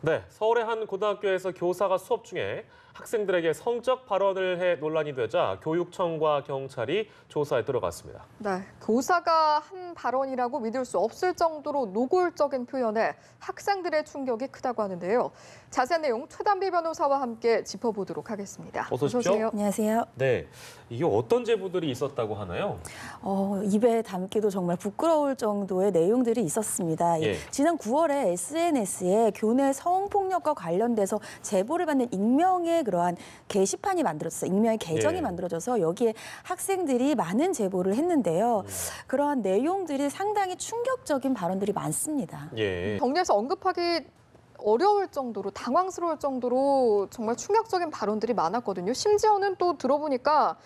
네, 서울의 한 고등학교에서 교사가 수업 중에 학생들에게 성적 발언을 해 논란이 되자 교육청과 경찰이 조사에 들어갔습니다. 네, 교사가 한 발언이라고 믿을 수 없을 정도로 노골적인 표현에 학생들의 충격이 크다고 하는데요. 자세한 내용 최단비 변호사와 함께 짚어보도록 하겠습니다. 어서 오십시오. 안녕하세요. 네, 이게 어떤 제보들이 있었다고 하나요? 입에 담기도 정말 부끄러울 정도의 내용들이 있었습니다. 예. 지난 9월에 SNS에 교내 성폭력과 관련돼서 제보를 받는 익명의 그러한 게시판이 만들어졌어요. 익명의 계정이 예. 만들어져서 여기에 학생들이 많은 제보를 했는데요. 그러한 내용들이 상당히 충격적인 발언들이 많습니다. 예. 정리해서 언급하기 어려울 정도로 당황스러울 정도로 정말 충격적인 발언들이 많았거든요. 심지어는 또 들어보니까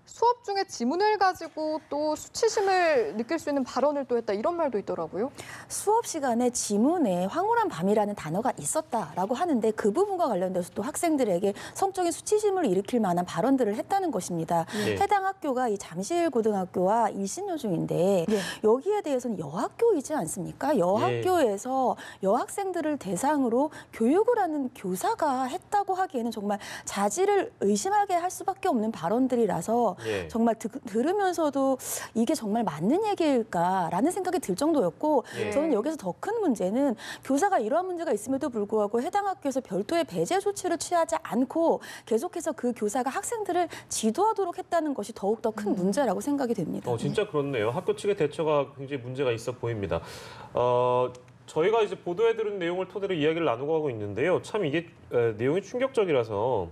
수업 중에 지문을 가지고 또 수치심을 느낄 수 있는 발언을 또 했다 이런 말도 있더라고요. 수업 시간에 지문에 황홀한 밤이라는 단어가 있었다라고 하는데 그 부분과 관련돼서 또 학생들에게 성적인 수치심을 일으킬 만한 발언들을 했다는 것입니다. 네. 해당 학교가 이 잠실고등학교와 일신여중인데 여기에 대해서는 여학교이지 않습니까? 여학교에서 여학생들을 대상으로 교육을 하는 교사가 했다고 하기에는 정말 자질을 의심하게 할 수밖에 없는 발언들이라서 예. 정말 들으면서도 이게 정말 맞는 얘기일까라는 생각이 들 정도였고 예. 저는 여기서 더 큰 문제는 교사가 이러한 문제가 있음에도 불구하고 해당 학교에서 별도의 배제 조치를 취하지 않고 계속해서 그 교사가 학생들을 지도하도록 했다는 것이 더욱더 큰 문제라고 생각이 됩니다. 진짜 그렇네요. 학교 측의 대처가 굉장히 문제가 있어 보입니다. 저희가 이제 보도해 들은 내용을 토대로 이야기를 나누고 하고 있는데요. 참 이게 내용이 충격적이라서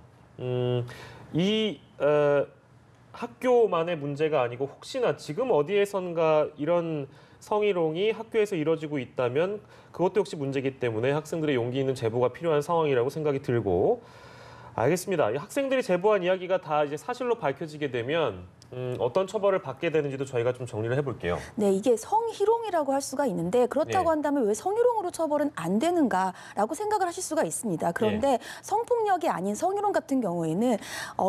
학교만의 문제가 아니고 혹시나 지금 어디에선가 이런 성희롱이 학교에서 이뤄지고 있다면 그것도 역시 문제이기 때문에 학생들의 용기 있는 제보가 필요한 상황이라고 생각이 들고 알겠습니다. 이 학생들이 제보한 이야기가 다 이제 사실로 밝혀지게 되면 어떤 처벌을 받게 되는지도 저희가 좀 정리를 해볼게요. 네, 이게 성희롱이라고 할 수가 있는데 그렇다고 네. 한다면 왜 성희롱으로 처벌은 안 되는가라고 생각을 하실 수가 있습니다. 그런데 성폭력이 아닌 성희롱 같은 경우에는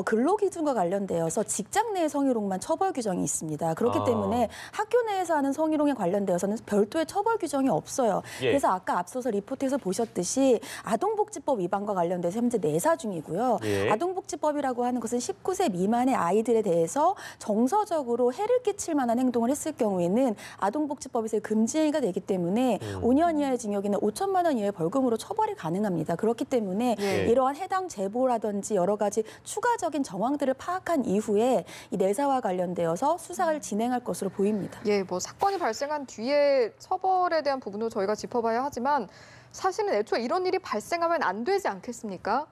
근로기준과 관련되어서 직장 내 성희롱만 처벌 규정이 있습니다. 그렇기 때문에 학교 내에서 하는 성희롱에 관련되어서는 별도의 처벌 규정이 없어요. 예. 그래서 아까 앞서서 리포트에서 보셨듯이 아동복지법 위반과 관련돼서 현재 내사 중이고요. 예. 아동복지법이라고 하는 것은 19세 미만의 아이들에 대해서 정서적으로 해를 끼칠 만한 행동을 했을 경우에는 아동복지법에서 금지 행위가 되기 때문에 5년 이하의 징역이나 5천만 원 이하의 벌금으로 처벌이 가능합니다. 그렇기 때문에 이러한 해당 제보라든지 여러 가지 추가적인 정황들을 파악한 이후에 이 내사와 관련되어서 수사를 진행할 것으로 보입니다. 예, 뭐 사건이 발생한 뒤에 처벌에 대한 부분도 저희가 짚어봐야 하지만 사실은 애초에 이런 일이 발생하면 안 되지 않겠습니까?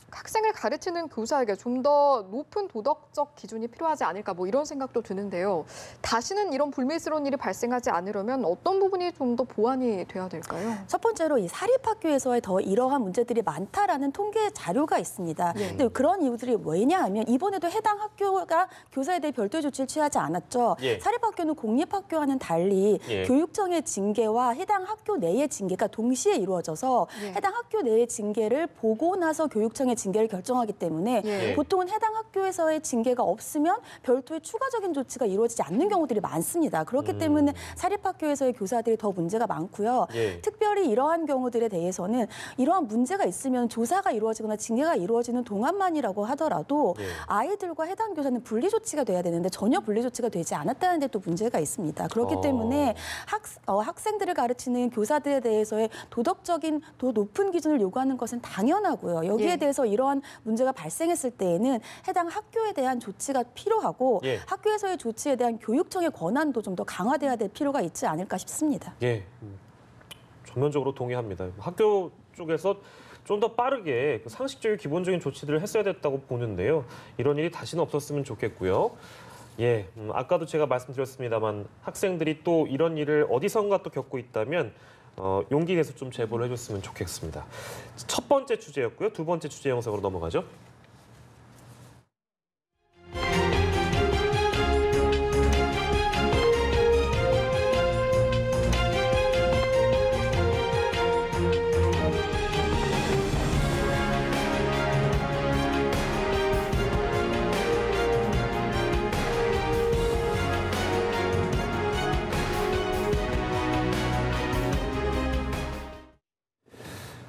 학생을 가르치는 교사에게 좀 더 높은 도덕적 기준이 필요하지 않을까 뭐 이런 생각도 드는데요. 다시는 이런 불미스러운 일이 발생하지 않으려면 어떤 부분이 좀 더 보완이 돼야 될까요? 첫 번째로 이 사립학교에서의 더 이러한 문제들이 많다라는 통계 자료가 있습니다. 근데 그런 이유들이 왜냐하면 이번에도 해당 학교가 교사에 대해 별도의 조치를 취하지 않았죠. 예. 사립학교는 공립학교와는 달리 교육청의 징계와 해당 학교 내의 징계가 동시에 이루어져서 해당 학교 내의 징계를 보고 나서 교육청의 징계를 결정하기 때문에 보통은 해당 학교에서의 징계가 없으면 별도의 추가적인 조치가 이루어지지 않는 경우들이 많습니다. 그렇기 때문에 사립학교에서의 교사들이 더 문제가 많고요. 특별히 이러한 경우들에 대해서는 이러한 문제가 있으면 조사가 이루어지거나 징계가 이루어지는 동안만이라고 하더라도 아이들과 해당 교사는 분리 조치가 돼야 되는데 전혀 분리 조치가 되지 않았다는 데 또 문제가 있습니다. 그렇기 때문에 학생들을 가르치는 교사들에 대해서의 도덕적인 더 높은 기준을 요구하는 것은 당연하고요. 여기에 대해서 이러한 문제가 발생했을 때에는 해당 학교에 대한 조치가 필요하고 학교에서의 조치에 대한 교육청의 권한도 좀 더 강화돼야 될 필요가 있지 않을까 싶습니다. 예, 전면적으로 동의합니다. 학교 쪽에서 좀 더 빠르게 상식적인 기본적인 조치들을 했어야 됐다고 보는데요. 이런 일이 다시는 없었으면 좋겠고요. 예, 아까도 제가 말씀드렸습니다만 학생들이 또 이런 일을 어디선가 또 겪고 있다면 용기 내서 좀 제보를 해줬으면 좋겠습니다. 첫 번째 주제였고요. 두 번째 주제 영상으로 넘어가죠.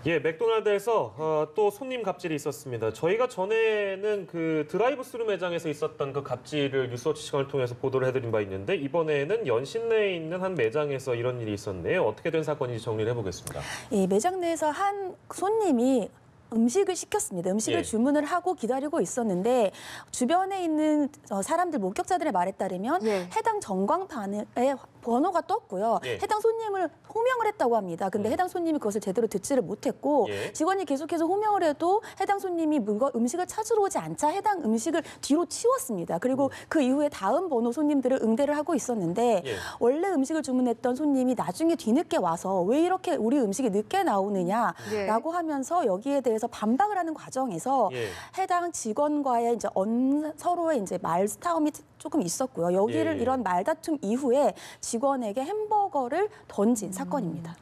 예, 맥도날드에서 또 손님 갑질이 있었습니다. 저희가 전에는 그 드라이브 스루 매장에서 있었던 그 갑질을 뉴스워치 시간을 통해서 보도를 해드린 바 있는데 이번에는 연신내에 있는 한 매장에서 이런 일이 있었네요. 어떻게 된 사건인지 정리를 해보겠습니다. 이 매장 내에서 한 손님이 음식을 시켰습니다. 음식을 예. 주문을 하고 기다리고 있었는데 주변에 있는 사람들 목격자들의 말에 따르면 예. 해당 전광판에 번호가 떴고요. 예. 해당 손님을 호명을 했다고 합니다. 근데 해당 손님이 그것을 제대로 듣지를 못했고 예. 직원이 계속해서 호명을 해도 해당 손님이 음식을 찾으러 오지 않자 해당 음식을 뒤로 치웠습니다. 그리고 그 이후에 다음 번호 손님들을 응대를 하고 있었는데 예. 원래 음식을 주문했던 손님이 나중에 뒤늦게 와서 왜 이렇게 우리 음식이 늦게 나오느냐라고 하면서 여기에 대해서 반박을 하는 과정에서 예. 해당 직원과의 이제 서로의 이제 말싸움이 조금 있었고요. 여기를 예. 이런 말다툼 이후에 직원에게 햄버거를 던진 사건입니다.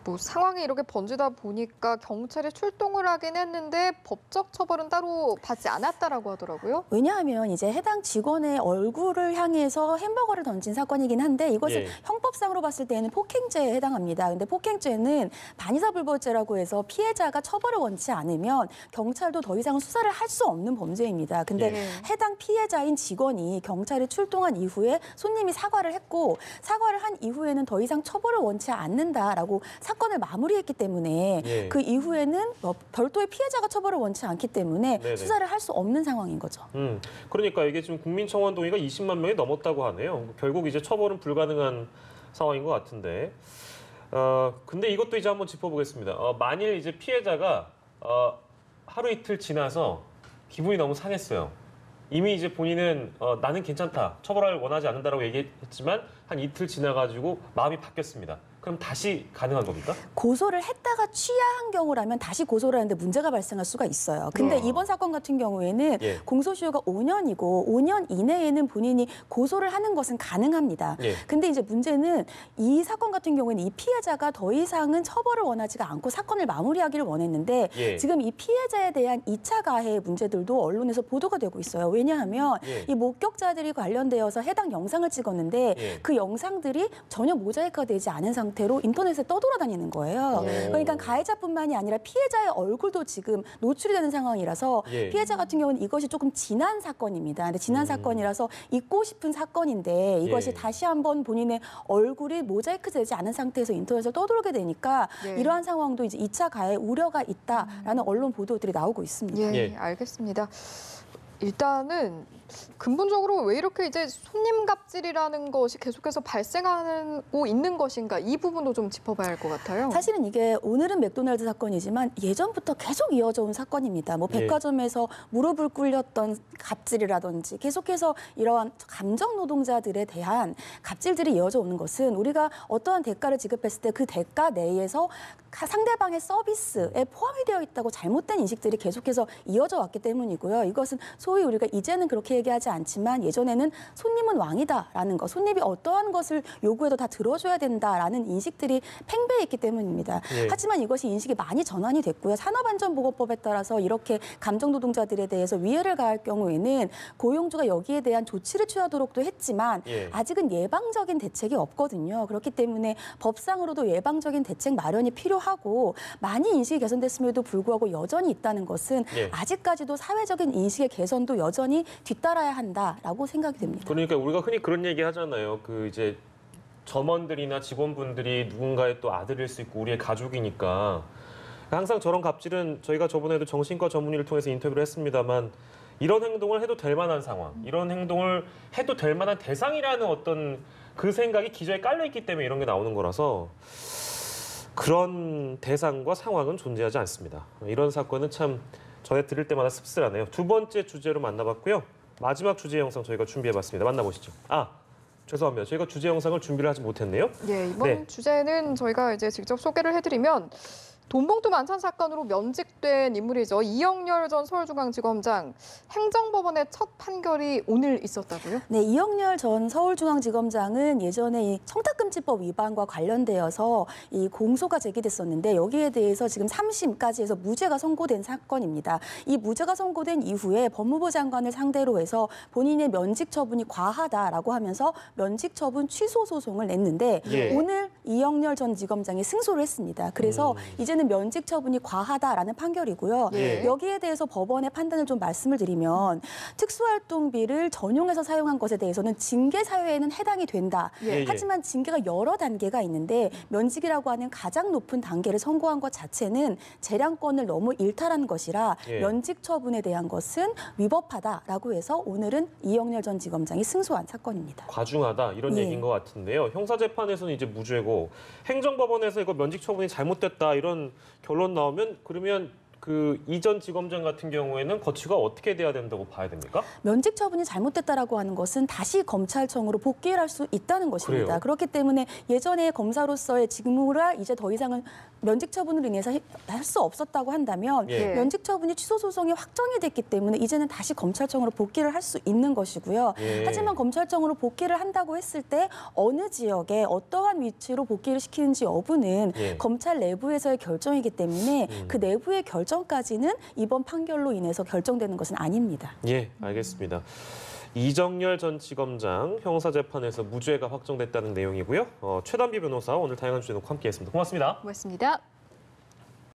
뭐 상황이 이렇게 번지다 보니까 경찰이 출동을 하긴 했는데 법적 처벌은 따로 받지 않았다라고 하더라고요. 왜냐하면 이제 해당 직원의 얼굴을 향해서 햄버거를 던진 사건이긴 한데 이것을 예. 형법상으로 봤을 때는 폭행죄에 해당합니다. 근데 폭행죄는 반의사불벌죄라고 해서 피해자가 처벌을 원치 않으면 경찰도 더 이상 수사를 할 수 없는 범죄입니다. 근데 예. 해당 피해자인 직원이 경찰에 출동한 이후에 손님이 사과를 했고 사과를 한 이후에는 더 이상 처벌을 원치 않는다라고 사건을 마무리했기 때문에 예. 그 이후에는 별도의 피해자가 처벌을 원치 않기 때문에 네네. 수사를 할 수 없는 상황인 거죠. 그러니까 이게 지금 국민청원 동의가 20만 명이 넘었다고 하네요. 결국 이제 처벌은 불가능한 상황인 것 같은데. 근데 이것도 이제 한번 짚어보겠습니다. 만일 이제 피해자가 하루 이틀 지나서 기분이 너무 상했어요. 이미 이제 본인은 나는 괜찮다, 처벌을 원하지 않는다라고 얘기했지만 한 이틀 지나가지고 마음이 바뀌었습니다. 그럼 다시 가능한 겁니까? 고소를 했다가 취하한 경우라면 다시 고소를 하는데 문제가 발생할 수가 있어요. 근데 이번 사건 같은 경우에는 예. 공소시효가 5년이고 5년 이내에는 본인이 고소를 하는 것은 가능합니다. 예. 근데 이제 문제는 이 사건 같은 경우에는 이 피해자가 더 이상은 처벌을 원하지가 않고 사건을 마무리하기를 원했는데 예. 지금 이 피해자에 대한 2차 가해 문제들도 언론에서 보도가 되고 있어요. 왜냐하면 예. 이 목격자들이 관련되어서 해당 영상을 찍었는데 예. 그 영상들이 전혀 모자이크가 되지 않은 상태로 인터넷에 떠돌아다니는 거예요. 네. 그러니까 가해자뿐만이 아니라 피해자의 얼굴도 지금 노출이 되는 상황이라서 예. 피해자 같은 경우는 이것이 조금 지난 사건입니다. 근데 지난 사건이라서 잊고 싶은 사건인데 이것이 예. 다시 한번 본인의 얼굴이 모자이크 되지 않은 상태에서 인터넷에 떠돌게 되니까 예. 이러한 상황도 이제 2차 가해 우려가 있다라는 언론 보도들이 나오고 있습니다. 예, 예. 알겠습니다. 일단은 근본적으로 왜 이렇게 이제 손님 갑질이라는 것이 계속해서 발생하고 있는 것인가 이 부분도 좀 짚어봐야 할 것 같아요. 사실은 이게 오늘은 맥도날드 사건이지만 예전부터 계속 이어져 온 사건입니다. 뭐 예. 백화점에서 무릎을 꿇렸던 갑질이라든지 계속해서 이러한 감정 노동자들에 대한 갑질들이 이어져 오는 것은 우리가 어떠한 대가를 지급했을 때 그 대가 내에서 상대방의 서비스에 포함이 되어 있다고 잘못된 인식들이 계속해서 이어져 왔기 때문이고요. 이것은 소위 우리가 이제는 그렇게 얘기하지 않지만 예전에는 손님은 왕이다라는 것, 손님이 어떠한 것을 요구해도 다 들어줘야 된다라는 인식들이 팽배해 있기 때문입니다. 예. 하지만 이것이 인식이 많이 전환이 됐고요. 산업안전보건법에 따라서 이렇게 감정노동자들에 대해서 위해를 가할 경우에는 고용주가 여기에 대한 조치를 취하도록도 했지만 예. 아직은 예방적인 대책이 없거든요. 그렇기 때문에 법상으로도 예방적인 대책 마련이 필요하고 많이 인식이 개선됐음에도 불구하고 여전히 있다는 것은 예. 아직까지도 사회적인 인식의 개선도 여전히 뒤따라야 한다라고 생각이 됩니다. 그러니까 우리가 흔히 그런 얘기 하잖아요. 그 이제 점원들이나 직원분들이 누군가의 또 아들일 수 있고 우리의 가족이니까 항상 저런 갑질은 저희가 저번에도 정신과 전문의를 통해서 인터뷰를 했습니다만 이런 행동을 해도 될 만한 상황, 이런 행동을 해도 될 만한 대상이라는 어떤 그 생각이 기저에 깔려 있기 때문에 이런 게 나오는 거라서 그런 대상과 상황은 존재하지 않습니다. 이런 사건은 참 전해 들을 때마다 씁쓸하네요. 두 번째 주제로 만나봤고요. 마지막 주제 영상 저희가 준비해봤습니다. 만나보시죠. 죄송합니다. 저희가 주제 영상을 준비를 하지 못했네요. 예, 이번 네. 주제는 저희가 이제 직접 소개를 해드리면 돈봉투 만찬 사건으로 면직된 인물이죠. 이영렬 전 서울중앙지검장 행정법원의 첫 판결이 오늘 있었다고요? 네, 이영렬 전 서울중앙지검장은 예전에 이 청탁금지법 위반과 관련되어서 이 공소가 제기됐었는데 여기에 대해서 지금 3심까지 해서 무죄가 선고된 사건입니다. 이 무죄가 선고된 이후에 법무부 장관을 상대로 해서 본인의 면직 처분이 과하다라고 하면서 면직 처분 취소 소송을 냈는데 예. 오늘 이영렬 전 지검장이 승소를 했습니다. 그래서 이제는 결국에는 면직 처분이 과하다라는 판결이고요. 예. 여기에 대해서 법원의 판단을 좀 말씀을 드리면 특수활동비를 전용해서 사용한 것에 대해서는 징계 사유에는 해당이 된다. 예. 하지만 징계가 여러 단계가 있는데 면직이라고 하는 가장 높은 단계를 선고한 것 자체는 재량권을 너무 일탈한 것이라 예. 면직 처분에 대한 것은 위법하다라고 해서 오늘은 이영렬 전 지검장이 승소한 사건입니다. 과중하다 이런 예. 얘기인 것 같은데요. 형사재판에서는 이제 무죄고 행정법원에서 이거 면직 처분이 잘못됐다 이런 결론 나오면 그러면 그 이전 지검장 같은 경우에는 거치가 어떻게 돼야 된다고 봐야 됩니까? 면직 처분이 잘못됐다라고 하는 것은 다시 검찰청으로 복귀를 할 수 있다는 것입니다. 그래요? 그렇기 때문에 예전에 검사로서의 직무를 이제 더 이상은 면직 처분으로 인해서 할 수 없었다고 한다면 예. 면직 처분이 취소 소송이 확정이 됐기 때문에 이제는 다시 검찰청으로 복귀를 할 수 있는 것이고요. 예. 하지만 검찰청으로 복귀를 한다고 했을 때 어느 지역에 어떠한 위치로 복귀를 시키는지 여부는 예. 검찰 내부에서의 결정이기 때문에 그 내부의 결정까지는 이번 판결로 인해서 결정되는 것은 아닙니다. 예, 알겠습니다. 이정렬 전 지검장 형사재판에서 무죄가 확정됐다는 내용이고요. 최단비 변호사 오늘 다양한 주제 놓고 함께했습니다. 고맙습니다. 고맙습니다.